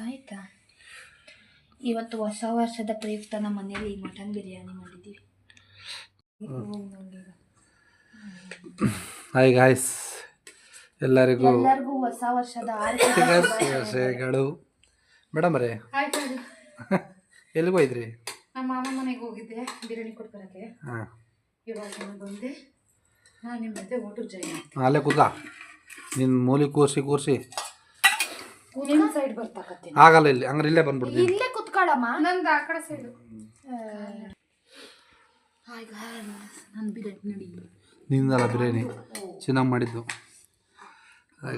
ಆಯ್ತಾ. ಇವತ್ತು ಹೊಸ ವರ್ಷದ ಪ್ರಯುಕ್ತ ನಮ್ಮ ಮನೆಯಲ್ಲಿ ಮಟನ್ ಬಿರಿಯಾನಿ ಮಾಡಿದ್ದೀವಿ. ಹಾಯ್ ಗಾಯ್ಸ್, ಎಲ್ಲರಿಗೂ ಹೊಸ ವರ್ಷದ ಶುಭಾಶಯಗಳು. ಮೇಡಮ್ ರೇ ಎಲ್ಲಿಗೂ ಹೋಯ್ದ್ರಿ? ನಮ್ಮ ಮಾಮ ಮನೆಗೆ ಹೋಗಿದ್ದೆ ಬಿರಿಯಾನಿ ಕೊಟ್ಬರಕ್ಕೆ. ಇವಾಗ ಬಂದೆ. ನಾನು ನಿಮ್ಮ ಜೊತೆ ಊಟಕ್ಕೆ ಜಾಯಿನ್ ಆಗ್ತೀನಿ. ಅಲ್ಲೇ ಕೂತ ನಿನ್ನ ಮೂಲಿ ಕೂರ್ಸಿ ನಿಮ್ಮ ಸೈಡ್ ಬರ್ತಾಕತ್ತೀನಿ. ಆಗಲ್ಲ, ಇಲ್ಲಿ ಹಂಗಾರೆ ಇಲ್ಲೇ ಬಂದ್ಬಿಡ್ತೀನಿ. ಇಲ್ಲೇ ಕುತ್ಕೊಳ್ಳಮ್ಮ. ನಂದು ಆ ಕಡೆ ಸೈಡು. ನಾನು ಬಿರಿಯಾನಿ ನೋಡಿ. ನಿಂದಲ್ಲ ಬಿರಿಯಾನಿ ಚೆನ್ನಾಗಿ ಮಾಡಿದ್ದು.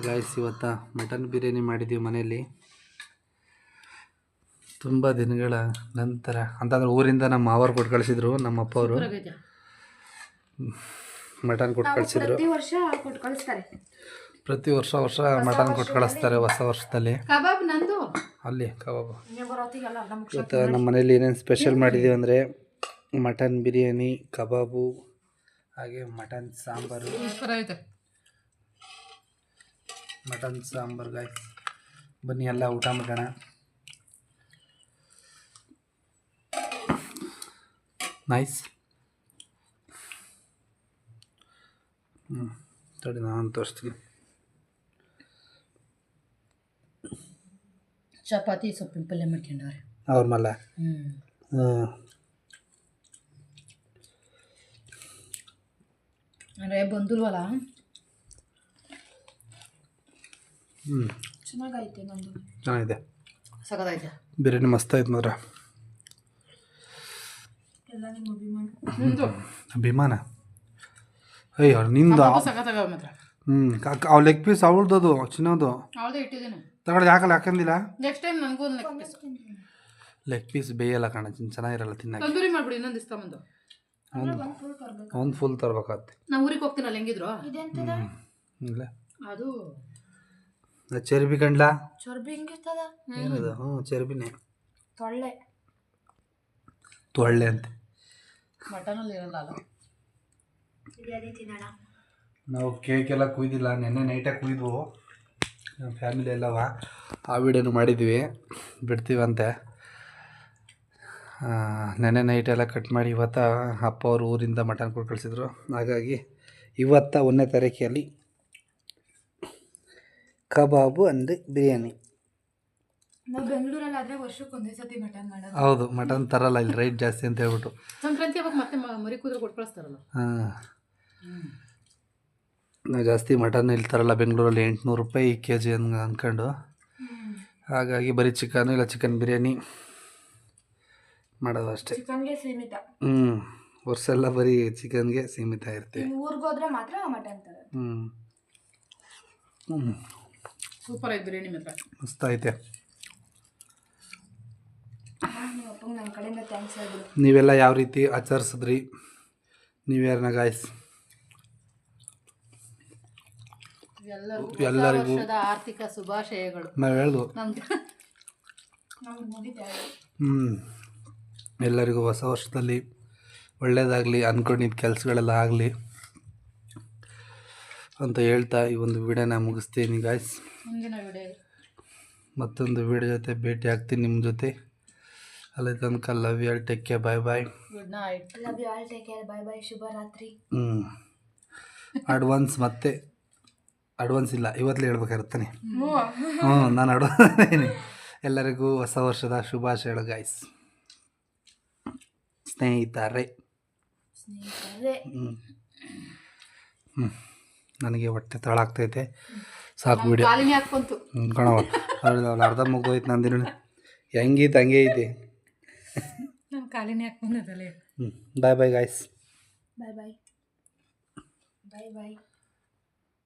ಗಾಯ್ಸ್, ಇವತ್ತು ಮಟನ್ ಬಿರಿಯಾನಿ ಮಾಡಿದ್ದೀವಿ ಮನೆಯಲ್ಲಿ. ತುಂಬ ದಿನಗಳ ನಂತರ ಅಂತಂದ್ರೆ ಊರಿಂದ ನಮ್ಮ ಮಾವರು ಕೊಟ್ಟು ಕಳಿಸಿದ್ರು. ನಮ್ಮ ಅಪ್ಪ ಅವರು ಮಟನ್ ಕೊಟ್ಟು ಕಳಿಸಿದ್ರು. ಪ್ರತಿ ವರ್ಷ ಮಟನ್ ಕೊಟ್ಟು ಕಳಿಸ್ತಾರೆ ಹೊಸ ವರ್ಷದಲ್ಲಿ. ಅಲ್ಲಿ ಕಬಾಬ್. ಇವತ್ತು ನಮ್ಮ ಮನೇಲಿ ಏನೇನು ಸ್ಪೆಷಲ್ ಮಾಡಿದ್ದೀವಿ ಅಂದರೆ ಮಟನ್ ಬಿರಿಯಾನಿ, ಕಬಾಬು, ಹಾಗೆ mutton sambar. Mutton sambar guys, ಬನ್ನಿ ಎಲ್ಲ ಊಟ ಮಾಡೋಣ. ನೈಸ್. ತಡಿ ನಾನು ತೋರಿಸ್ತೀನಿ. ಚಪಾತಿ ಸೊಪ್ಪಿನ ಪಲ್ಯ ಮಾಡ್ಕೊಂಡವ್ರೆ ಅವ್ರ ಮಲ್ಲ. ಅಂದರೆ ಬಂದಿಲ್ವಲ್ಲ. ಚೆನ್ನಾಗೈತೆ. ನಂದು ಚೆನ್ನಾಗಿದೆ, ಸಗದೈತೆ. ಬಿರಿಯಾನಿ ಮಸ್ತ್ ಆಯ್ತು ಮಾತ್ರ. ಎಲ್ಲ ನಿಮ್ಮ ಅಭಿಮಾನ. ಅಯ್ಯೋ ನಿಂದು. ಅವ್ ಲೆಗ್ ಪೀಸ್ ಅವಳ್ದದು ಚಿನ್ನೋದು ತಗೊಳ್ಳಿ. ಯಾಕಂದಿಲ್ಲ ನೆಕ್ಸ್ಟ್ ಟೈಮ್ ನನಗೂ ಲೆಗ್ ಪೀಸ್ ಬೇಯಲ್ಲ ಕಣ, ಚೆನ್ನಾಗಿರಲ್ಲ ತಿನ್ನಕ್ಕೆ. ತಂದೂರಿ ಮಾಡ್ಬಿಡಿ, ಇನ್ನೊಂದು ಇಷ್ಟ ಬಂದು ಒಂದು ಫುಲ್ ತರ್ಬೇಕಾಗುತ್ತೆ. ನಾವು ಊರಿಗೆ ಹೋಗ್ತೀನಲ್ಲ ಹೆಂಗಿದ್ರು ಇಲ್ಲ ಅದು ಚರ್ಬಿ ಕಂಡ್ಲ. ಚರ್ಬಿ ಹೆಂಗಿರ್ತದ? ಏನದು? ಚರ್ಬಿನೇ. ತೊಳ್ಳೆ ಅಂತೆ. ಮಟನಲ್ಲಿ ಇರಲ್ಲ. ನಾವು ಕೇಕ್ ಎಲ್ಲ ಕುಯ್ದಿಲ್ಲ, ನೆನ್ನೆ ನೈಟಾಗಿ ಕುಯ್ದು ನಮ್ಮ ಫ್ಯಾಮಿಲಿ ಎಲ್ಲವ ಆ ವಿಡಿಯೋನು ಮಾಡಿದ್ವಿ, ಬಿಡ್ತೀವಂತೆ. ನೆನ್ನೆ ನೈಟೆಲ್ಲ ಕಟ್ ಮಾಡಿ ಇವತ್ತು ಅಪ್ಪ ಅವರು ಊರಿಂದ ಮಟನ್ ಕೊಟ್ಟು ಕಳಿಸಿದ್ರು. ಹಾಗಾಗಿ ಇವತ್ತು 1ನೇ ತಾರೀಕಿನಲ್ಲಿ ಕಬಾಬು ಅಂಡ್ ಬಿರಿಯಾನಿ. ನಾವು ಬೆಂಗಳೂರಲ್ಲಾದರೆ ವರ್ಷಕ್ಕೆ ಒಂದೇ ಸತಿ ಮಟನ್ ಮಾಡೋದು. ಹೌದು, ಮಟನ್ ತರಲ್ಲ ಇಲ್ಲಿ, ರೈಟ್ ಜಾಸ್ತಿ ಅಂತ ಹೇಳ್ಬಿಟ್ಟು. ಸಂಕ್ರಾಂತಿ ಅವಾಗ ಮತ್ತೆ ಮರಿ ಕೂದ್ರೆ ಕೊಟ್ಟು ಕಳಿಸ್ತಾರಲ್ಲ. ನಾವು ಜಾಸ್ತಿ ಮಟನ್ ಇಲ್ಲಿ ತರಲ್ಲ, ಬೆಂಗಳೂರಲ್ಲಿ 800 ರೂಪಾಯಿ kg ಅಂದ್ಕೊಂಡು. ಹಾಗಾಗಿ ಬರೀ ಚಿಕನು ಇಲ್ಲ ಚಿಕನ್ ಬಿರಿಯಾನಿ ಮಾಡೋದು ಅಷ್ಟೇ. ಚಿಕನ್ಗೆ ಸೀಮಿತ. ವರ್ಷ ಎಲ್ಲ ಬರೀ ಚಿಕನ್ಗೆ ಸೀಮಿತ ಇರ್ತೀವಿ. ಊರಿಗೆ ಹೋದ್ರೆ ಮಾತ್ರ ಮಟನ್ ತರೋದು. ಸೂಪರ್ ಆಯ್ತು ಬಿರಿಯಾನಿ ಮಾತ್ರ, ಮಸ್ತ್ ಐತೆ. ನನ್ನ ಕಡೆಯಿಂದ ಥ್ಯಾಂಕ್ಸ್ ಹೇಳ್ಬಿಡು. ನೀವೆಲ್ಲ ಯಾವ ರೀತಿ ಆಚರಿಸಿದ್ರಿ ನ್ಯೂ ಇಯರ್ನ ಗಾಯ್ಸ್? ಎಲ್ಲರಿಗೂ ಆರ್ಥಿಕ ಶುಭಾಶಯಗಳು. ನಾವು ಹೇಳ್ದು. ಎಲ್ಲರಿಗೂ ಹೊಸ ವರ್ಷದಲ್ಲಿ ಒಳ್ಳೆಯದಾಗಲಿ, ಅಂದ್ಕೊಂಡಿದ್ದ ಕೆಲಸಗಳೆಲ್ಲ ಆಗಲಿ ಅಂತ ಹೇಳ್ತಾ ಈ ಒಂದು ವಿಡಿಯೋನ ಮುಗಿಸ್ತೀನಿ ಗಾಯ್ಸ್. ಮತ್ತೊಂದು ವಿಡಿಯೋ ಜೊತೆ ಭೇಟಿ ಆಗ್ತೀನಿ ನಿಮ್ಮ ಜೊತೆ. ಅಲ್ಲಿ ತನಕ love you all, take care, bye bye, good night. Love you all, take care, bye bye, ಶುಭರಾತ್ರಿ. ಅಡ್ವಾನ್ಸ್ ಮತ್ತೆ ಅಡ್ವಾನ್ಸ್ ಇಲ್ಲ, ಇವತ್ತಲೇ ಹೇಳ್ಬೇಕಾಗಿರ್ತಾನೆ. ನಾನು ಅಡ್ವಾನ್ಸ್. ಎಲ್ಲರಿಗೂ ಹೊಸ ವರ್ಷದ ಶುಭಾಶಯಗಳು ಗಾಯ್ಸ್. ಸ್ನೇಹಿತರೆ. ನನಗೆ ಹೊಟ್ಟೆ ತಳಾಗ್ತೈತೆ, ಸಾಕು ವಿಡಿಯೋ ಕಣವ. ಅರ್ಧ ಮುಗ್ದೋಯ್ತು ನಂದಿನ. ಹೆಂಗೈತೆ ಹಂಗೆ ಐತೆ. ಬಾಯ್ ಬಾಯ್ ಗಾಯ್ಸ್. ಬಾಯ್ ಬಾಯ್ ಬಾಯ್ ಬಾಯ್.